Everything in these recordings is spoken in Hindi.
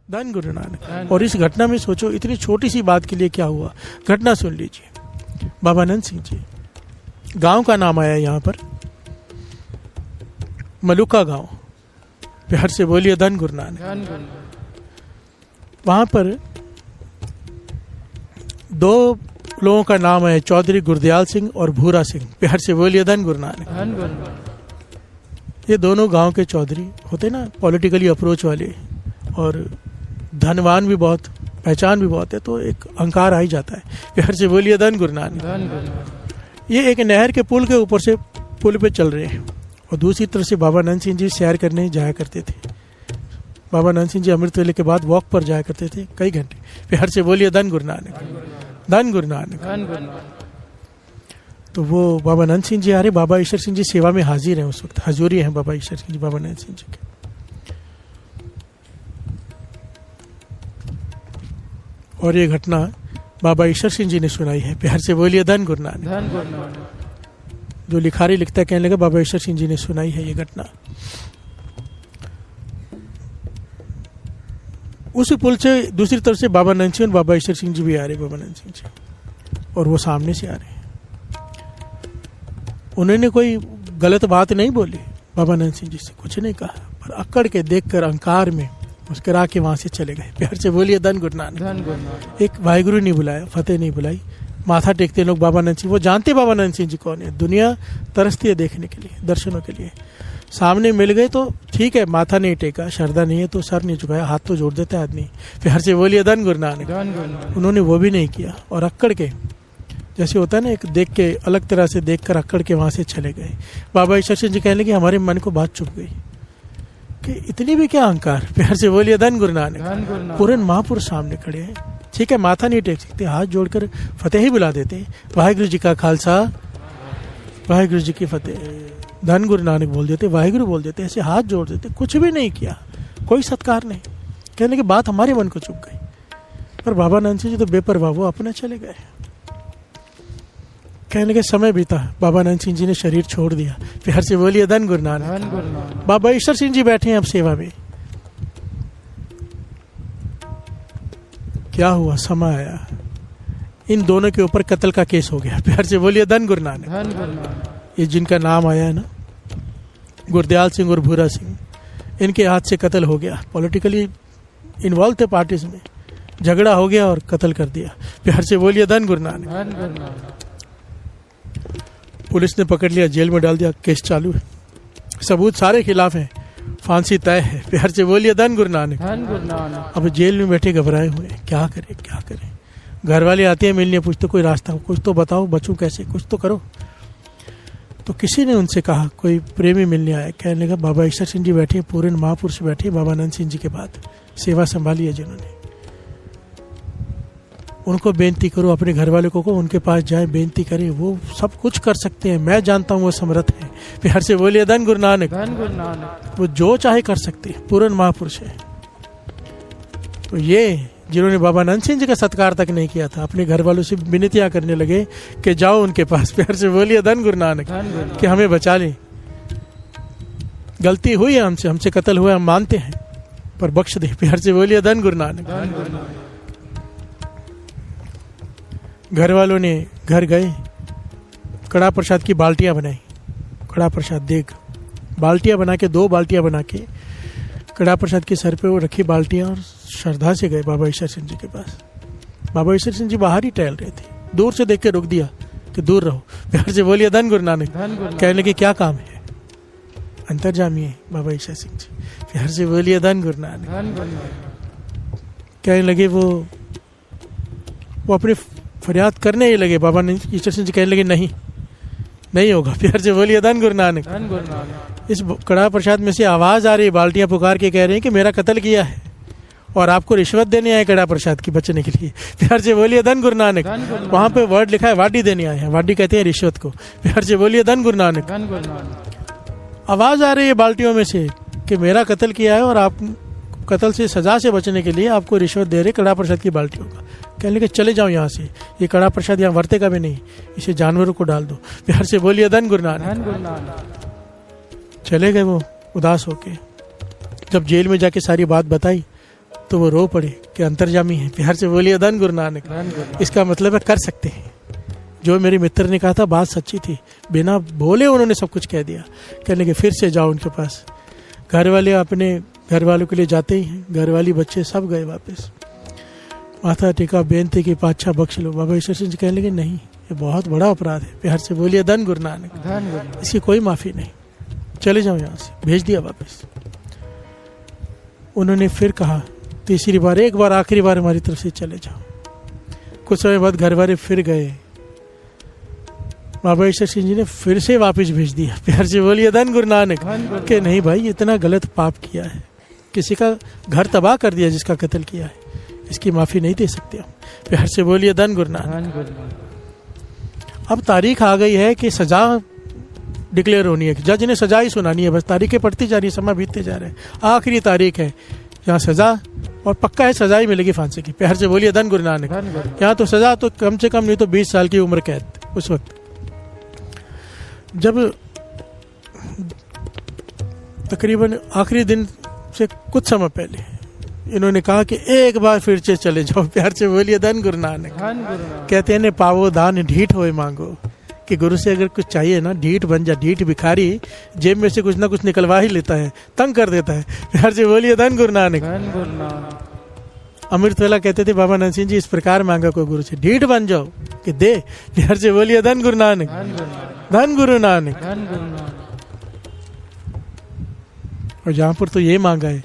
धन गुरु नानक। और इस घटना में सोचो, इतनी छोटी सी बात के लिए क्या हुआ, घटना सुन लीजिए। बाबा नंद सिंह जी, गांव का नाम आया यहाँ पर, मलुका गांव, प्यार से बोलिए धन गुरु नानक। वहां पर दो लोगों का नाम है, चौधरी गुरदयाल सिंह और भूरा सिंह, प्यार से बोलिए धन गुरु नानक। ये दोनों गांव के चौधरी होते ना, पॉलिटिकली अप्रोच वाले, और धनवान भी बहुत, पहचान भी बहुत है, तो एक अहंकार आ ही जाता है। प्यार से बोलिए धन गुरु नानक। ये एक नहर के पुल के ऊपर से पुल पे चल रहे हैं, और दूसरी तरफ से बाबा नंद सिंह जी सैर करने जाया करते थे। बाबा नंद सिंह जी अमृत वेले के बाद वॉक पर जाया करते थे कई घंटे। प्यार से बोलिए धन गुरु नानक, धन गुरु नानक। तो वो बाबा नंद सिंह जी आ रहे, बाबा ईश्वर सिंह जी सेवा में हाजिर हैं उस वक्त, हजूरी हैं बाबा ईश्वर सिंह जी बाबा नंद सिंह जी के। और ये घटना बाबा ईश्वर सिंह जी ने सुनाई है। प्यार से बोलिए धन गुरु नानक। जो लिखारी लिखता है, कहने लगा बाबा ईश्वर सिंह जी ने सुनाई है ये घटना। उसी पुल से दूसरी तरफ से बाबा नंद सिंह और बाबा ईश्वर सिंह जी भी आ रहे, बाबा नंद सिंह जी, और वो सामने से आ रहे हैं। उन्होंने कोई गलत बात नहीं बोली, बाबा नंद सिंह जी से कुछ नहीं कहा, पर अकड़ के देखकर अहंकार में मुस्कुरा के वहां से चले गए। प्यार से बोलिए धन गुरु नानक। एक वाहिगुरु नहीं बुलाया, फतेह नहीं बुलाई, माथा टेकते लोग बाबा नंद सिंह। वो जानते बाबा नंद सिंह जी कौन है, दुनिया तरसती है देखने के लिए, दर्शनों के लिए। सामने मिल गए तो ठीक है, माथा नहीं टेका, श्रद्धा नहीं है तो सर नहीं झुकाया, हाथ तो जोड़ देता है आदमी। प्यार से बोलिए धन गुरु नानक। उन्होंने वो भी नहीं किया, और अक्कड़ के, जैसे होता है ना, एक देख के अलग तरह से देखकर अक्कड़ के वहां से चले गए। बाबा ईश्वर सिंह जी कहने लगे हमारे मन को बात चुप गई कि इतनी भी क्या अहंकार। प्यार से बोलिए धन गुरु नानक। पूरन महापुरुष सामने खड़े हैं, ठीक है, माथा नहीं टेक सकते, हाथ जोड़कर फतेह ही बुला देते, वाहिगुरु जी का खालसा, वाहिगुरु जी की फतेह, धन गुरु नानक बोल देते, वाहिगुरु बोल देते, ऐसे हाथ जोड़ देते, कुछ भी नहीं किया, कोई सत्कार नहीं। कहने की बात हमारे मन को चुप गई। पर बाबा नंद सिंह जी तो बेपरवाह, वो अपने चले गए। कहने के समय बीता, बाबा नंद सिंह जी ने शरीर छोड़ दिया। प्यार से बोलिए धन गुरु नानक। बाबा ईश्वर सिंह जी बैठे हैं अब सेवा में। क्या हुआ, समय आया, इन दोनों के ऊपर कत्ल का केस हो गया। प्यार से बोलिए धन गुरु नानक। ये जिनका नाम आया है ना, गुरदयाल सिंह और भूरा सिंह, इनके हाथ से कत्ल हो गया। पॉलिटिकली इन्वॉल्व थे पार्टीज में, झगड़ा हो गया और कत्ल कर दिया। प्यार से बोलिए धन गुरु नानक। पुलिस ने पकड़ लिया, जेल में डाल दिया, केस चालू है, सबूत सारे खिलाफ हैं, फांसी तय है। प्यार से बोलिए धन गुरु नानक। अब जेल में बैठे घबराए हुए, क्या करें क्या करें। घर वाले आते हैं मिलने, पूछते कोई रास्ता, कुछ तो बताओ, बचूं कैसे, कुछ तो करो। तो किसी ने उनसे कहा, कोई प्रेमी मिलने आया, कहने लगा बाबा ईश्वर सिंह जी बैठे, पूरन महापुरुष बैठे बाबा नंद सिंह जी के बाद, सेवा संभाली है जिन्होंने, उनको बेनती करो, अपने घर वाले को उनके पास जाए, बेनती करें, वो सब कुछ कर सकते हैं, मैं जानता हूँ वो समर्थ है। प्यार से बोलिए धन गुरु नानक। वो जो चाहे कर सकते हैं, पूरन महापुरुष है। तो ये जिन्होंने बाबा नंद सिंह जी का सत्कार तक नहीं किया था, अपने घर वालों से विनतियां करने लगे कि जाओ उनके पास। प्यार से बोलिए धन गुरु नानक, कि हमें बचा लें, गलती हुई है हमसे, हमसे कत्ल हुआ, हम मानते हैं, पर बख्श दे। प्यार से बोलिए धन गुरु नानक। घर वालों ने घर गए, कड़ा प्रसाद की बाल्टियां बनाई, कड़ा प्रसाद देख, बाल्टियां बना के, 2 बाल्टियां बना के कड़ा प्रसाद के सर पे वो रखी बाल्टियां, और श्रद्धा से गए बाबा ईश्वर सिंह जी के पास। बाबा ईश्वर सिंह जी बाहर ही टहल रहे थे, दूर से देख के रोक दिया कि दूर रहो। प्यार से बोलिए धन गुरु नानक। कहने लगे क्या काम है, अंतर्जामी है बाबा ईश्वर सिंह जी। प्यार से बोलिए धन गुरु नानक। कहने लगे वो अपनी फरियाद करने ही लगे। बाबा ईश्वर सिंह जी कहने लगे नहीं होगा। प्यार से बोलिए धन गुरु नानक। इस कड़ा प्रसाद में से आवाज आ रही है, बाल्टियां पुकार के कह रहे हैं कि मेरा कत्ल किया है और आपको रिश्वत देने आए कड़ा प्रसाद की बचने के लिए। प्यार से बोलिए धन गुरु नानक। वहां पे वर्ड लिखा है वाडी देने आए हैं, वाडी कहते हैं रिश्वत को। प्यार से बोलिए धन गुरु नानक। आवाज आ रही है बाल्टियों में से कि मेरा कत्ल किया है और आप कत्ल से सजा से बचने के लिए आपको रिश्वत दे रहे कड़ा प्रसाद की बाल्टियों का। कहने लगे चले जाओ यहाँ से, ये कड़ा प्रसाद यहाँ वर्तेगा भी नहीं, इसे जानवरों को डाल दो। प्यार से बोलिए धन गुरु नानक। चले गए वो उदास होके। जब जेल में जाके सारी बात बताई तो वो रो पड़े कि अंतर्जामी है। प्यार से बोलिए धन गुरु नानक। इसका मतलब है कर सकते हैं। जो मेरे मित्र ने कहा था बात सच्ची थी, बिना बोले उन्होंने सब कुछ कह दिया। कहने के फिर से जाओ उनके पास। घर वाले अपने घर वालों के लिए जाते ही हैं, घर वाली बच्चे सब गए वापस। माथा टेका, बेनती की, पातशाह बख्श लो। बाबा ईश्वर सिंह जी कहने लगे नहीं, ये बहुत बड़ा अपराध है। प्यार से बोलिए धन गुरु नानक। इसकी कोई माफी नहीं, चले जाओ यहाँ से। भेज दिया वापस। उन्होंने फिर कहा तीसरी बार, एक बार आखिरी बार हमारी तरफ से चले जाओ। कुछ समय बाद घर वाले फिर गए। बाबा ईश्वर सिंह जी ने फिर से वापस भेज दिया। प्यार से बोलिए धन गुरु नानक। कि नहीं भाई, इतना गलत पाप किया है, किसी का घर तबाह कर दिया जिसका कत्ल किया है, इसकी माफी नहीं दे सकते हम। प्यार से बोलिए धन गुरु नानक। अब तारीख आ गई है कि सजा डिक्लेयर होनी है। जज ने सजा ही सुनानी है, बस तारीखें पड़ती जा रही है, समय बीतते जा रहे हैं। आखिरी तारीख है यहाँ सजा, और पक्का है सजा ही मिलेगी फांसी की। प्यार से बोलिए धन गुरु नानक। यहाँ तो सजा तो कम से कम नहीं तो 20 साल की उम्र कैद। उस वक्त जब तकरीबन आखिरी दिन से कुछ समय पहले इन्होंने कहा कि एक बार फिर से चले जाओ। प्यार से बोलिए धन गुरु नानक। कहते हैं ने पावो दान ढीठ होए मांगो, कि गुरु से अगर कुछ चाहिए ना, ढीठ बन जा। ढीठ भिखारी जेब में से कुछ ना कुछ निकलवा ही लेता है, तंग कर देता है। प्यार से बोलिए धन गुरु नानक। अमृतवेला कहते थे बाबा नंद सिंह जी, इस प्रकार मांगा को गुरु से, ढीठ बन जाओ कि दे। प्यार से बोलिए धन गुरु नानक। धन गुरु नानक। और जहां पर तो ये मांगा है,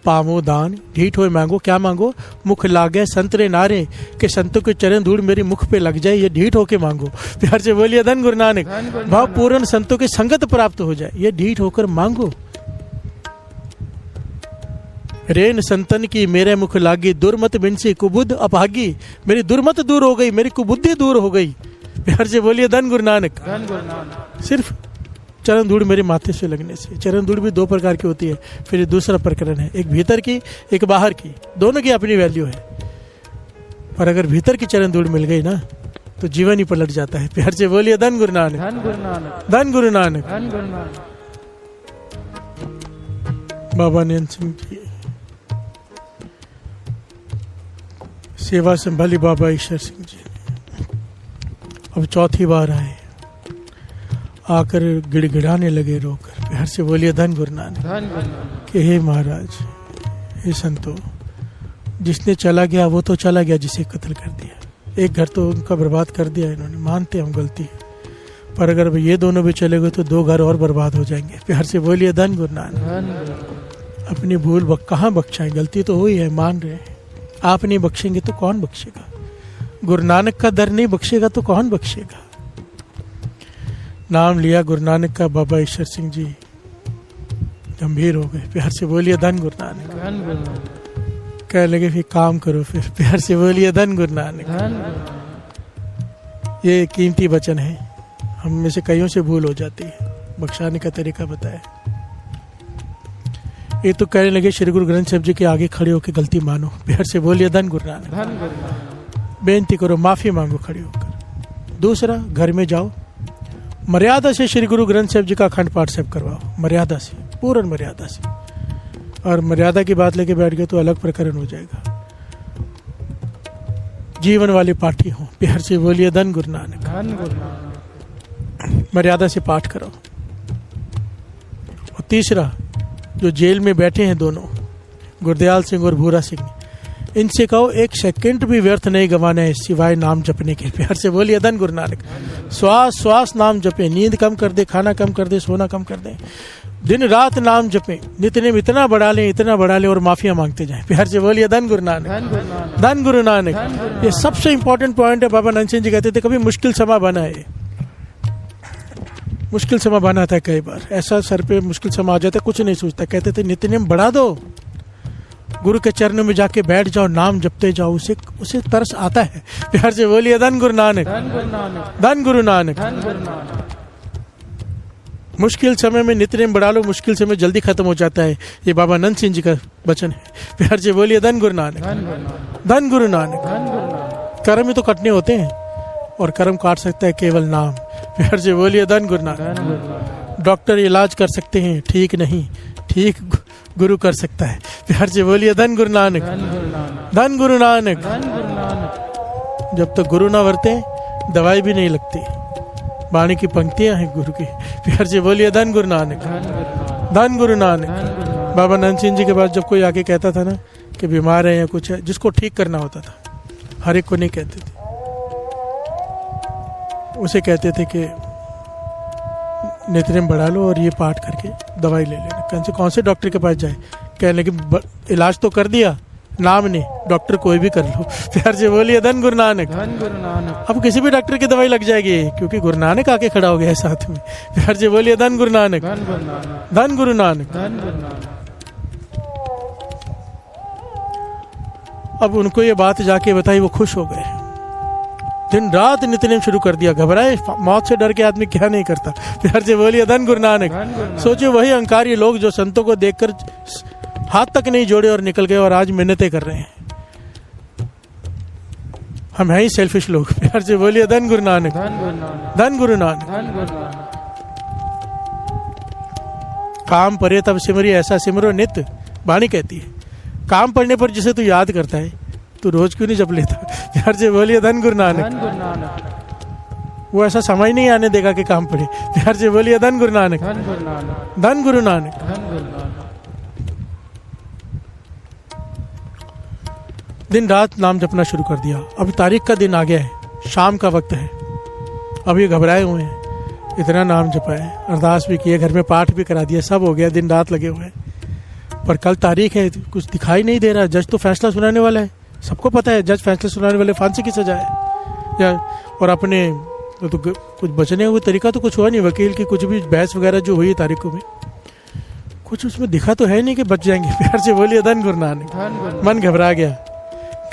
पावो दान ढीठ होए मांगो। क्या मांगो? मुख लागे संतरे नारे, के संतों के चरण धूल मेरी मुख पे लग जाए, ये ढीठ होके मांगो। प्यार से बोलिए धन गुरु नानक। भाव पूर्ण संतों की संगत प्राप्त हो जाए, ये ढीठ होकर मांगो। रेन संतन की मेरे मुख लागी, दुर्मत बिनसी कुबुद्ध अभागी। मेरी दुर्मत दूर हो गई, मेरी कुबुद्धि दूर हो गई। प्यार से बोलिए धन गुरु नानक। सिर्फ चरण धूड़ मेरे माथे से लगने से। चरण धूड़ भी दो प्रकार की होती है, फिर ये दूसरा प्रकरण है, एक भीतर की एक बाहर की। दोनों की अपनी वैल्यू है, पर अगर भीतर की चरण धूड़ मिल गई ना तो जीवन ही पलट जाता है। प्यार से बोलिए धन गुरु नानक। धन गुरु नानक। बाबा नंद सिंह जी सेवा संभाली बाबा ईश्वर सिंह जी ने। अब चौथी बार आए, आकर गिड़गिड़ाने लगे रोकर। प्यार से बोलिए धन गुरु नानक। कि हे महाराज, हे संतो, जिसने चला गया वो तो चला गया जिसे कत्ल कर दिया। एक घर तो उनका बर्बाद कर दिया इन्होंने, मानते हम गलती है, पर अगर ये दोनों भी चले गए तो 2 घर और बर्बाद हो जाएंगे। प्यार से बोलिए धन गुरु नानक। अपनी भूल कहाँ बख्शाएं, गलती तो हुई है, मान रहे हैं। आप नहीं बख्शेंगे तो कौन बख्शेगा? गुरु नानक का दर नहीं बख्शेगा तो कौन बख्शेगा? नाम लिया गुरु नानक का, बाबा ईश्वर सिंह जी गंभीर हो गए। प्यार से बोलिए धन गुरु नानक। कह लगे फिर काम करो फिर। प्यार से बोलिए धन गुरु नानक। ये कीमती वचन है, हम में से कईयों से भूल हो जाती है, बख्शाने का तरीका बताया। ये तो कहने लगे श्री गुरु ग्रंथ साहिब जी के आगे खड़े होकर गलती मानो। प्यार से बोलिए धन गुरु नानक। बेनती करो, माफी मांगो खड़े होकर। दूसरा, घर में जाओ, मर्यादा से श्री गुरु ग्रंथ साहिब जी का अखंड पाठ सब करवाओ, मर्यादा से, पूर्ण मर्यादा से। और मर्यादा की बात लेके बैठ गए तो अलग प्रकरण हो जाएगा। जीवन वाले पाठी हो। प्यार से बोलिए धन गुरु नानक। मर्यादा से पाठ करो। और तीसरा, जो जेल में बैठे हैं दोनों, गुरदयाल सिंह और भूरा सिंह, इनसे कहो 1 सेकंड भी व्यर्थ नहीं गंवाना है सिवाय नाम जपने के। प्यार से बोलिए धन गुरु नानक। श्वास श्वास नाम जपे, नींद कम कर दे, खाना कम कर दे, सोना कम कर दे, दिन रात नाम जपे, नित्यनेम इतना बढ़ा लें और माफिया मांगते जाएं। प्यार से बोलिए धन गुरु नानक। धन गुरु नानक। ये सबसे इंपॉर्टेंट पॉइंट है। बाबा नंद सिंह जी कहते थे कभी मुश्किल समय बना है, मुश्किल समय बना था कई बार, ऐसा सर पे मुश्किल समय आ जाता, कुछ नहीं सोचता, कहते थे नित्यनेम बढ़ा दो, गुरु के चरणों में जाके बैठ जाओ, नाम जपते जाओ, उसे तरस आता है। प्यार से बोलिए धन गुरु नानक। धन गुरु नानक। मुश्किल समय में नित्यनेम बढ़ा लो, मुश्किल समय जल्दी खत्म हो जाता है। ये बाबा नंद सिंह जी का वचन है। प्यार से बोलिए धन गुरु नानक। धन गुरु नानक। कर्म ही तो कटने होते हैं और कर्म काट सकता है केवल नाम। प्यार से बोलिए धन गुरु नानक। डॉक्टर इलाज कर सकते हैं, ठीक नहीं, ठीक गुरु कर सकता है। प्यार से बोलिए धन गुरु नानक, धन गुरु नानक। जब तक गुरु ना वरते दवाई भी नहीं लगती। वाणी की पंक्तियां हैं गुरु की। प्यार से बोलिए धन गुरु नानक, धन गुरु नानक। बाबा नंद सिंह जी के पास जब कोई आके कहता था ना कि बीमार है या कुछ है, जिसको ठीक करना होता था, हर एक को नहीं कहते थे, उसे कहते थे कि नित्यनेम बढ़ा लो और ये पाठ करके दवाई ले लेना। कौन से डॉक्टर के पास जाए, कहने कि इलाज तो कर दिया, नाम नहीं, डॉक्टर कोई भी कर लो। प्यार से बोलिए धन गुरु नानक, धन गुरु नानक। अब किसी भी डॉक्टर की दवाई लग जाएगी क्योंकि गुरु नानक आके खड़ा हो गया है साथ में। प्यार से बोलिए धन गुरु नानक, धन गुरु नानक, धन गुरु नानक, धन गुरु नानक। अब उनको ये बात जाके बताई, वो खुश हो गए। दिन रात नित्यनेम शुरू कर दिया। घबराए, मौत से डर के आदमी क्या नहीं करता। प्यार से बोलिए धन गुरु नानक। सोचिए वही अहंकारी लोग जो संतों को देखकर हाथ तक नहीं जोड़े और निकल गए और आज मिन्नतें कर रहे हैं। हम हैं ही सेल्फिश लोग। प्यार से बोलिए धन गुरु नानक, धन गुरु नानक। काम परे तब सिमरी, ऐसा सिमरो नित्य। वाणी कहती है काम पड़ने पर जिसे तू याद करता है तू रोज क्यों नहीं जप लेता। प्यार से बोलिए धन गुरु नानक। वो ऐसा समय नहीं आने देगा कि काम पड़े। प्यार से बोलिए धन गुरु नानक, धन गुरु नानक। दिन रात नाम जपना शुरू कर दिया। अब तारीख का दिन आ गया है, शाम का वक्त है। अब ये घबराए हुए हैं, इतना नाम जपा है, अरदास भी किए, घर में पाठ भी करा दिया, सब हो गया, दिन रात लगे हुए हैं। पर कल तारीख है, कुछ दिखाई नहीं दे रहा। जज तो फैसला सुनाने वाला है, सबको पता है जज फैसला सुनाने वाले, फांसी की सजा है या और अपने तो कुछ बचने हुए तरीका तो कुछ हुआ नहीं। वकील की कुछ भी बहस वगैरह जो हुई तारीखों में कुछ उसमें दिखा तो है नहीं कि बच जाएंगे। प्यार से बोलिए धन गुरु नानक। मन घबरा गया।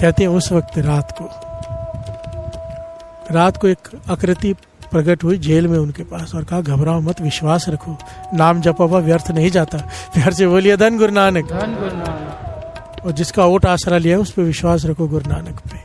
कहते हैं उस वक्त रात को एक आकृति प्रकट हुई जेल में उनके पास और कहा घबराओ मत, विश्वास रखो, नाम जपा हुआ व्यर्थ नहीं जाता। प्यार से बोलिए धन गुरु नानक, धन गुरु नानक। और जिसका ओट आसरा लिया उस पर विश्वास रखो गुरु नानक पे,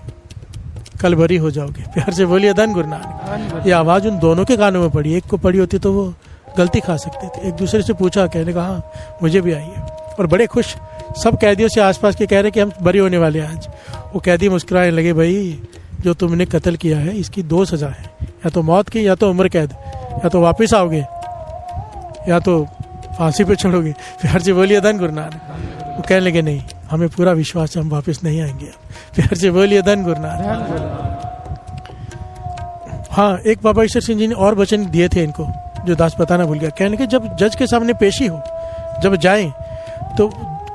कल बरी हो जाओगे। प्यार से बोलिए धन गुरु नानक। ये आवाज उन दोनों के कानों में पड़ी। एक को पड़ी होती तो वो गलती खा सकते थे। एक दूसरे से पूछा, कहने कहा हाँ मुझे भी आई है। और बड़े खुश, सब कैदियों से आसपास के कह रहे कि हम बरी होने वाले हैं आज। वो कैदी मुस्कुराने लगे, भाई जो तुमने कत्ल किया है इसकी 2 सजा है, या तो मौत की, या तो उम्र कैद, या तो वापस आओगे, या तो फांसी पे चढ़ोगे। प्यार से बोलिए धन गुरु नानक। वो कहने लगे नहीं, हमें पूरा विश्वास है हम वापस नहीं आएंगे। प्यार से बोलिए धन गुरु नानक। हाँ, एक बाबा ईश्वर सिंह जी ने और वचन दिए थे इनको, जो दास बताना भूल गया। कहने लगे जब जज के सामने पेशी हो, जब जाएं तो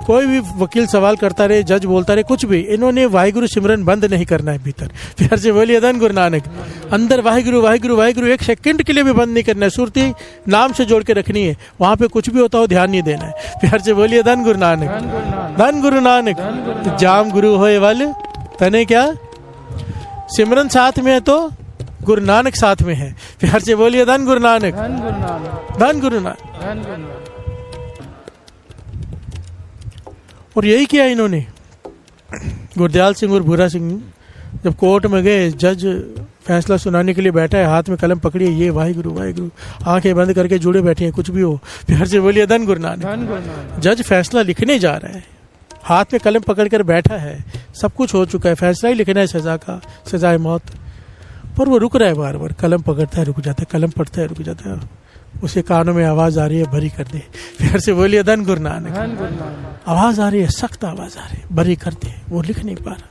कोई भी वकील सवाल करता रहे, जज बोलता रहे, कुछ भी, इन्होंने वाहिगुरु सिमरन बंद नहीं करना है भीतर। प्यार से बोलिए धन गुरु नानक। अंदर वाहिगुरु वाहिगुरु वाहिगुरु एक सेकंड के लिए भी बंद नहीं करना है। सुरती नाम से जोड़ के रखनी है, वहां पे कुछ भी होता हो ध्यान नहीं देना है। प्यार से बोलिए धन गुरु नानक, धन गुरु नानक। जाम गुरु होए वाले तने क्या, सिमरन साथ में है तो गुरु नानक साथ में है। प्यार से बोलिए धन गुरु नानक, धन गुरु नानक। और यही किया इन्होंने। गुरदयाल सिंह और भूरा सिंह जब कोर्ट में गए, जज फैसला सुनाने के लिए बैठा है, हाथ में कलम पकड़ी है, ये वाहिगुरु वाहिगुरु, आंखें बंद करके जुड़े बैठे हैं, कुछ भी हो। प्यार से बोलिए धन गुरु नानक। जज फैसला लिखने जा रहा है, हाथ में कलम पकड़ कर बैठा है, सब कुछ हो चुका है, फैसला ही लिखना है सजा का, सजाए मौत। पर वो रुक रहा है, बार बार कलम पकड़ता है रुक जाता है, कलम पढ़ता है रुक जाता है। उसे कानों में आवाज आ रही है, भरी कर दे। प्यार से बोलिए धन गुरु नानक। आवाज आ रही है, सख्त आवाज आ रही है, भरी कर दे। वो लिख नहीं पा रहा,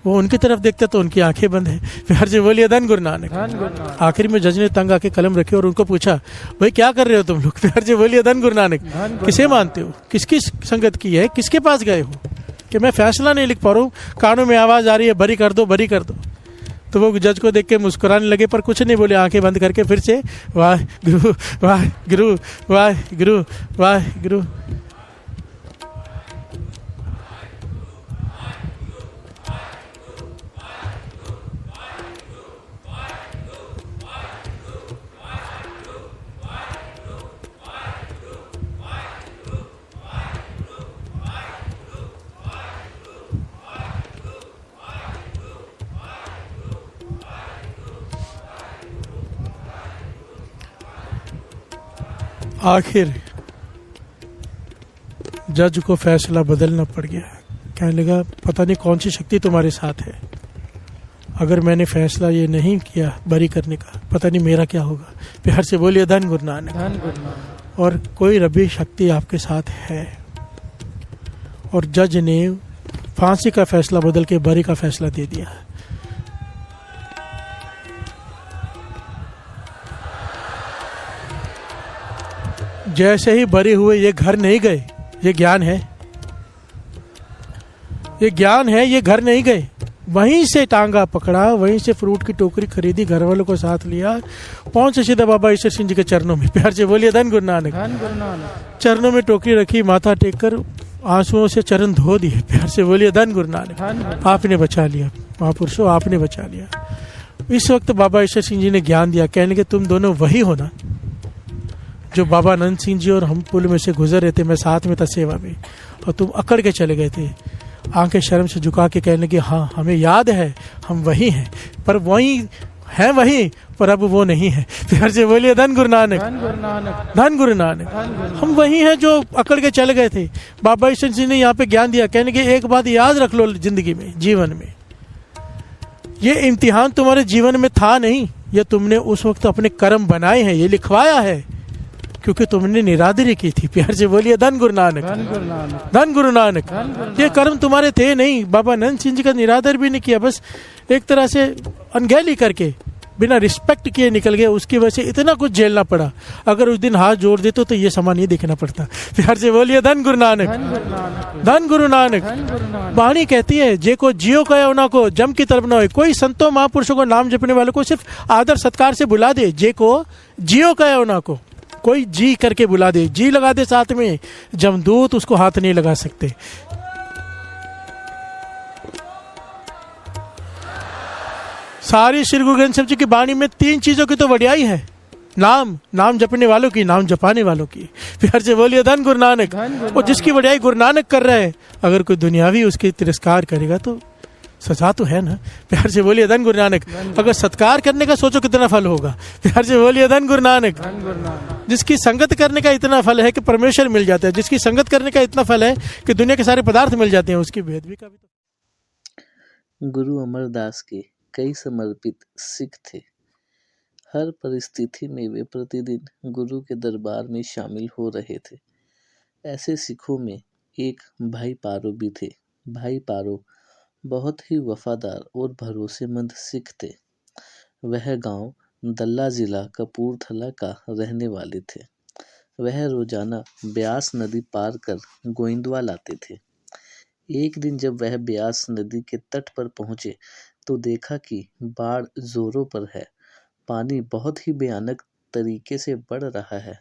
वो उनकी तरफ देखता तो उनकी आंखें बंद है। प्यार से बोलिए धन गुरु नानक। आखिर में जज ने तंग आके कलम रखी और उनको पूछा, भाई क्या कर रहे हो तुम लोग। प्यार से बोलिए धन गुरु नानक। किसे मानते हो, किसकी संगत की है, किसके पास गए हो कि मैं फैसला नहीं लिख पा रहा हूँ, कानों में आवाज आ रही है, भरी कर दो, भरी कर दो। तो वो जज को देख के मुस्कुराने लगे, पर कुछ नहीं बोले, आंखें बंद करके फिर से वाह गुरु वाह गुरु वाह गुरु वाह गुरु। आखिर जज को फैसला बदलना पड़ गया। कहने लगा पता नहीं कौन सी शक्ति तुम्हारे साथ है, अगर मैंने फैसला ये नहीं किया बरी करने का, पता नहीं मेरा क्या होगा। प्यार से बोलिए धन गुरु नानक। और कोई रबी शक्ति आपके साथ है। और जज ने फांसी का फैसला बदल के बरी का फैसला दे दिया। जैसे ही बरी हुए ये घर नहीं गए, ये ज्ञान है, ये ज्ञान है, ये घर नहीं गए, वहीं से टांगा पकड़ा, वहीं से फ्रूट की टोकरी खरीदी, घर वालों को साथ लिया, पहुंचे सीधा बाबा ईश्वर सिंह जी के चरणों में। प्यार से बोलिए धन गुरु नानक। चरणों में टोकरी रखी, माथा टेक कर आंसुओं से चरण धो दिए। प्यार से बोलिए धन गुरु नानक। आपने बचा लिया महापुरुषों, आपने बचा लिया। इस वक्त बाबा ईश्वर सिंह जी ने ज्ञान दिया, कहने के तुम दोनों वही हो ना जो बाबा आनंद सिंह जी और हम पुल में से गुजर रहे थे, मैं साथ में था सेवा में, और तुम अकड़ के चले गए थे। आंखें शर्म से झुका के कहने लगे हाँ हमें याद है, हम वही हैं, पर वही हैं वही, पर अब वो नहीं है। प्यार से बोलिए धन गुरु नानक। धन गुरु नानक। हम वही हैं जो अकड़ के चले गए थे। बाबा ईश्वर सिंह ने यहाँ पे ज्ञान दिया, कहने के एक बात याद रख लो जिंदगी में, जीवन में, ये इम्तिहान तुम्हारे जीवन में था नहीं, ये तुमने उस वक्त अपने कर्म बनाए हैं, ये लिखवाया है, क्योंकि तुमने निरादरी की थी। प्यार से बोलिए धन गुरु नानक। धन गुरु नानक। ये कर्म तुम्हारे थे नहीं। बाबा आनंद सिंह जी का निरादर भी नहीं किया, बस एक तरह से अनगहली करके बिना रिस्पेक्ट किए निकल गए, उसकी वजह से इतना कुछ झेलना पड़ा। अगर उस दिन हाथ जोड़ देते तो ये समान नहीं देखना पड़ता। प्यार से बोलिए धन गुरु नानक। धन गुरु नानक। वाणी कहती है जे को जियो कहो ना को जम की तरफ ना हो। कोई संतों महापुरुषों को नाम जपने वालों को सिर्फ आदर सत्कार से बुला दे, जे को जियो कहो ना को, कोई जी करके बुला दे, जी लगा दे साथ में, जमदूत उसको हाथ नहीं लगा सकते। सारी श्री गुरु ग्रंथ साहिब जी की वाणी में 3 चीजों की तो वडियाई है, नाम, नाम जपने वालों की, नाम जपाने वालों की। प्यार से बोलिए धन गुरु नानक। और जिसकी वडियाई गुरु नानक कर रहे हैं, अगर कोई दुनियावी उसकी तिरस्कार करेगा तो सजा तो है ना। प्यार से बोलिए धन गुरु नानक। अगर सत्कार करने का सोचो कितना फल होगा। प्यार से बोलिए धन गुरु नानक। जिसकी संगत करने का इतना फल है कि परमेश्वर मिल जाता है, जिसकी संगत करने का इतना फल है कि दुनिया के सारे पदार्थ मिल जाते हैं, उसकी बेदबी का भी तो। गुरु अमरदास के कई समर्पित सिख थे। हर परिस्थिति में वे प्रतिदिन गुरु के दरबार में शामिल हो रहे थे। ऐसे सिखों में एक भाई पारो भी थे। भाई पारो बहुत ही वफादार और भरोसेमंद सिख थे। वह गांव दल्ला जिला कपूरथला का रहने वाले थे। वह रोजाना ब्यास नदी पार कर गोइंदवाल आते थे। एक दिन जब वह ब्यास नदी के तट पर पहुंचे तो देखा कि बाढ़ जोरों पर है। पानी बहुत ही भयानक तरीके से बढ़ रहा है।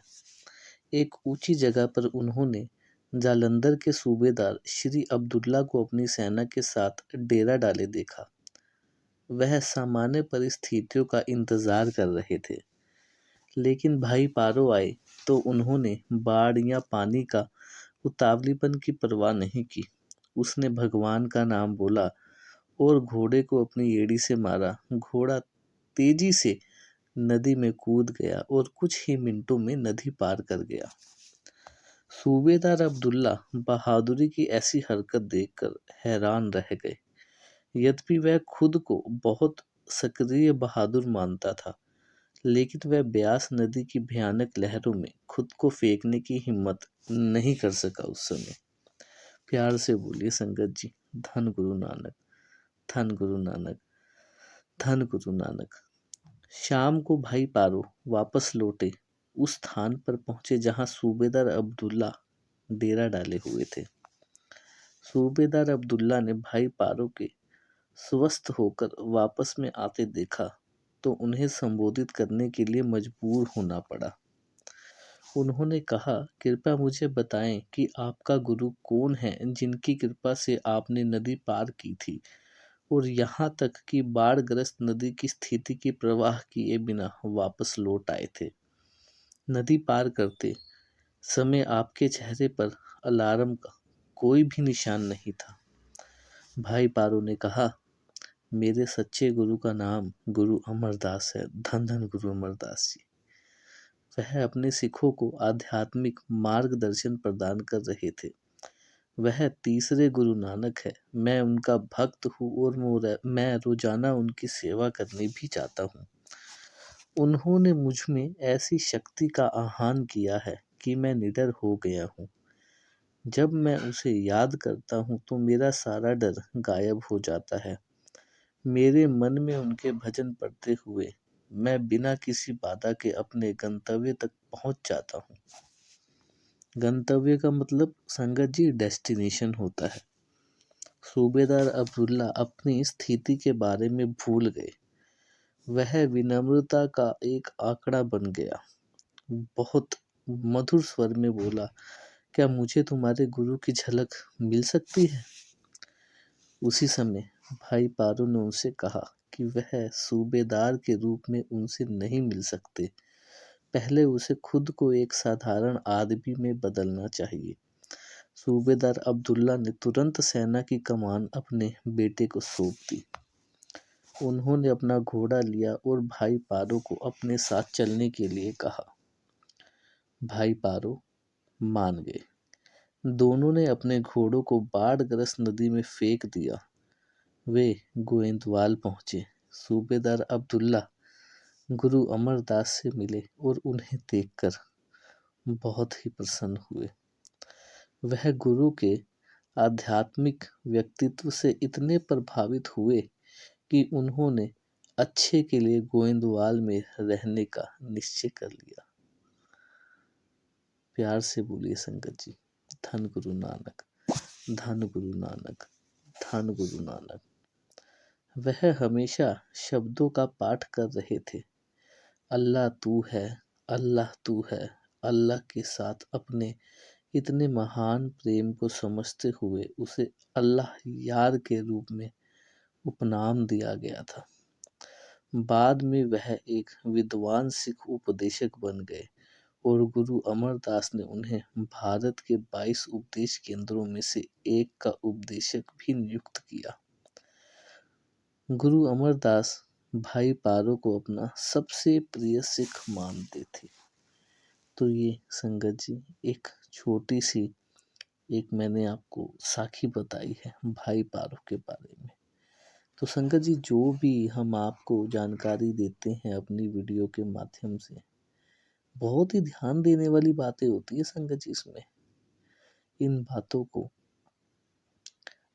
एक ऊंची जगह पर उन्होंने जालंधर के सूबेदार श्री अब्दुल्ला को अपनी सेना के साथ डेरा डाले देखा। वह सामान्य परिस्थितियों का इंतजार कर रहे थे, लेकिन भाई पारो आए तो उन्होंने बाढ़ या पानी का उतावलीपन की परवाह नहीं की। उसने भगवान का नाम बोला और घोड़े को अपनी एड़ी से मारा। घोड़ा तेजी से नदी में कूद गया और कुछ ही मिनटों में नदी पार कर गया। सूबेदार अब्दुल्ला बहादुरी की ऐसी हरकत देखकर हैरान रह गए। यद्यपि वह खुद को बहुत सक्रिय बहादुर मानता था, लेकिन वह ब्यास नदी की भयानक लहरों में खुद को फेंकने की हिम्मत नहीं कर सका उस समय। प्यार से बोलिए संगत जी, धन गुरु नानक। धन गुरु नानक। धन गुरु नानक। शाम को भाई पारो वापस लौटे। उस स्थान पर पहुंचे जहां सूबेदार अब्दुल्ला डेरा डाले हुए थे। सूबेदार अब्दुल्ला ने भाई पारो के स्वस्थ होकर वापस में आते देखा तो उन्हें संबोधित करने के लिए मजबूर होना पड़ा। उन्होंने कहा, कृपया मुझे बताएं कि आपका गुरु कौन है जिनकी कृपा से आपने नदी पार की थी और यहाँ तक कि बाढ़ग्रस्त नदी की स्थिति की परवाह किए बिना वापस लौट आए थे। नदी पार करते समय आपके चेहरे पर अलार्म का कोई भी निशान नहीं था। भाई पारो ने कहा, मेरे सच्चे गुरु का नाम गुरु अमरदास है। धन धन गुरु अमरदास जी। वह अपने सिखों को आध्यात्मिक मार्गदर्शन प्रदान कर रहे थे। वह तीसरे गुरु नानक है। मैं उनका भक्त हूँ और मैं रोजाना उनकी सेवा करनी भी चाहता हूँ। उन्होंने मुझ में ऐसी शक्ति का आह्वान किया है कि मैं निडर हो गया हूँ। जब मैं उसे याद करता हूँ तो मेरा सारा डर गायब हो जाता है। मेरे मन में उनके भजन पढ़ते हुए मैं बिना किसी बाधा के अपने गंतव्य तक पहुँच जाता हूँ। गंतव्य का मतलब संगत जी डेस्टिनेशन होता है। सूबेदार अब्दुल्ला अपनी स्थिति के बारे में भूल गए। वह विनम्रता का एक आंकड़ा बन गया। बहुत मधुर स्वर में बोला, क्या मुझे तुम्हारे गुरु की झलक मिल सकती है? उसी समय भाई पारू ने उनसे कहा कि वह सूबेदार के रूप में उनसे नहीं मिल सकते। पहले उसे खुद को एक साधारण आदमी में बदलना चाहिए। सूबेदार अब्दुल्ला ने तुरंत सेना की कमान अपने बेटे को सौंप दी। उन्होंने अपना घोड़ा लिया और भाई पारो को अपने साथ चलने के लिए कहा। भाई पारो मान गए। दोनों ने अपने घोड़ों को बाढ़ग्रस्त नदी में फेंक दिया। वे गोविंदवाल पहुंचे। सूबेदार अब्दुल्ला गुरु अमरदास से मिले और उन्हें देखकर बहुत ही प्रसन्न हुए। वह गुरु के आध्यात्मिक व्यक्तित्व से इतने प्रभावित हुए कि उन्होंने अच्छे के लिए गोविंदवाल में रहने का निश्चय कर लिया। प्यार से बोलिए संगत जी, धन गुरु नानक, धन गुरु नानक, धन गुरु नानक। वह हमेशा शब्दों का पाठ कर रहे थे। अल्लाह तू है, अल्लाह तू है। अल्लाह के साथ अपने इतने महान प्रेम को समझते हुए उसे अल्लाह यार के रूप में उपनाम दिया गया था। बाद में वह एक विद्वान सिख उपदेशक बन गए और गुरु अमरदास ने उन्हें भारत के 22 उपदेश केंद्रों में से एक का उपदेशक भी नियुक्त किया। गुरु अमरदास भाई पारो को अपना सबसे प्रिय सिख मानते थे। तो ये संगत जी एक छोटी सी एक मैंने आपको साखी बताई है भाई पारो के बारे में। तो संगत जी जो भी हम आपको जानकारी देते हैं अपनी वीडियो के माध्यम से, बहुत ही ध्यान देने वाली बातें होती है संगत जी इसमें। इन बातों को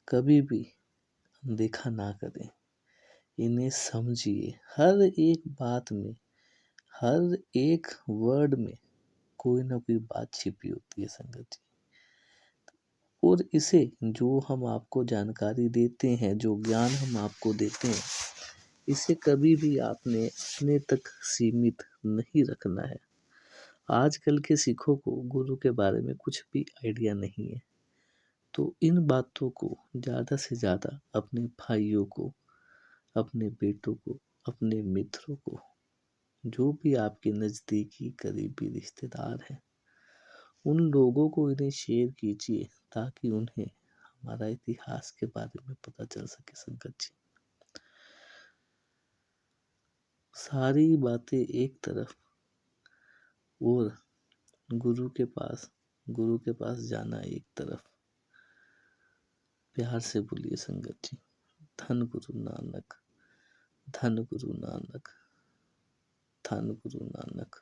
कभी भी देखा ना करें, इन्हें समझिए। हर एक बात में, हर एक वर्ड में कोई ना कोई बात छिपी होती है संगत जी। और इसे जो हम आपको जानकारी देते हैं, जो ज्ञान हम आपको देते हैं, इसे कभी भी आपने अपने तक सीमित नहीं रखना है। आजकल के सिखों को गुरु के बारे में कुछ भी आइडिया नहीं है। तो इन बातों को ज़्यादा से ज़्यादा अपने भाइयों को, अपने बेटों को, अपने मित्रों को, जो भी आपके नज़दीकी करीबी रिश्तेदार हैं, उन लोगों को इन्हें शेयर कीजिए ताकि उन्हें हमारा इतिहास के बारे में पता चल सके संगत जी। सारी बातें एक तरफ और गुरु के पास जाना एक तरफ। प्यार से बोलिए संगत जी, धन गुरु नानक, धन गुरु नानक, धन गुरु नानक।